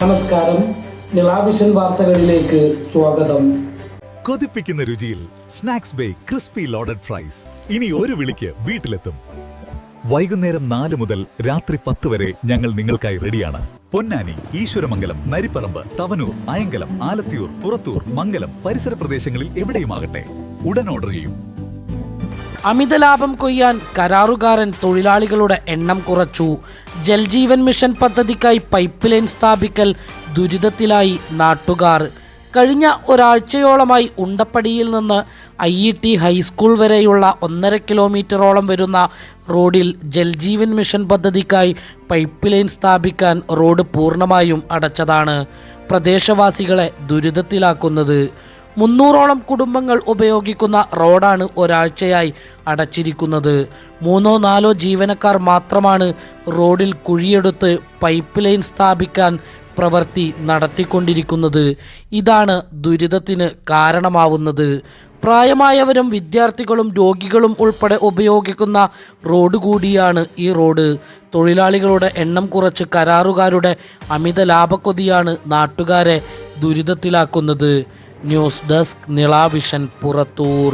നമസ്കാരം, നിളാവിഷൻ വാർത്തകളിലേക്ക് സ്വാഗതം. കൊതിപ്പിക്കുന്ന രുചിയിൽ snacks bay crispy loaded fries ഇനി ഒരു വിളിക്ക് വീട്ടിലെത്തും. വൈകുന്നേരം 4 മുതൽ രാത്രി 10 വരെ ഞങ്ങൾ നിങ്ങൾക്കായി റെഡിയാണ്. പൊന്നാനി, ഈശ്വരമംഗലം, നരിപ്പറമ്പ്, തവനൂർ, അയങ്കലം, ആലത്തിയൂർ, പുറത്തൂർ, മംഗലം പരിസര പ്രദേശങ്ങളിൽ എവിടെയുമാകട്ടെ, ഉടൻ ഓർഡർ ചെയ്യും. അമിത ലാഭം കൊയ്യാൻ കരാറുകാരൻ തൊഴിലാളികളുടെ എണ്ണം കുറച്ചു. ജൽജീവൻ മിഷൻ പദ്ധതിക്കായി പൈപ്പ് ലൈൻ സ്ഥാപിക്കൽ ദുരിതത്തിലായി നാട്ടുകാർ. കഴിഞ്ഞ ഒരാഴ്ചയോളമായി ഉണ്ടപ്പടിയിൽ നിന്ന് IET ഹൈസ്കൂൾ വരെയുള്ള 1.5 കിലോമീറ്ററോളം വരുന്ന റോഡിൽ ജൽജീവൻ മിഷൻ പദ്ധതിക്കായി പൈപ്പ് ലൈൻ സ്ഥാപിക്കാൻ റോഡ് പൂർണ്ണമായും അടച്ചതാണ് പ്രദേശവാസികളെ ദുരിതത്തിലാക്കുന്നത്. 300ഓളം കുടുംബങ്ങൾ ഉപയോഗിക്കുന്ന റോഡാണ് ഒരാഴ്ചയായി അടച്ചിരിക്കുന്നത്. 3-4 ജീവനക്കാർ മാത്രമാണ് റോഡിൽ കുഴിയെടുത്ത് പൈപ്പ് ലൈൻ സ്ഥാപിക്കാൻ പ്രവൃത്തി നടത്തിക്കൊണ്ടിരിക്കുന്നത്. ഇതാണ് ദുരിതത്തിന് കാരണമാവുന്നത്. പ്രായമായവരും വിദ്യാർത്ഥികളും രോഗികളും ഉൾപ്പെടെ ഉപയോഗിക്കുന്ന റോഡ് കൂടിയാണ് ഈ റോഡ്. തൊഴിലാളികളുടെ എണ്ണം കുറച്ച് കരാറുകാരുടെ അമിത ലാഭക്കൊതിയാണ് നാട്ടുകാരെ ദുരിതത്തിലാക്കുന്നത്. News desk, Nila vision, Purathur.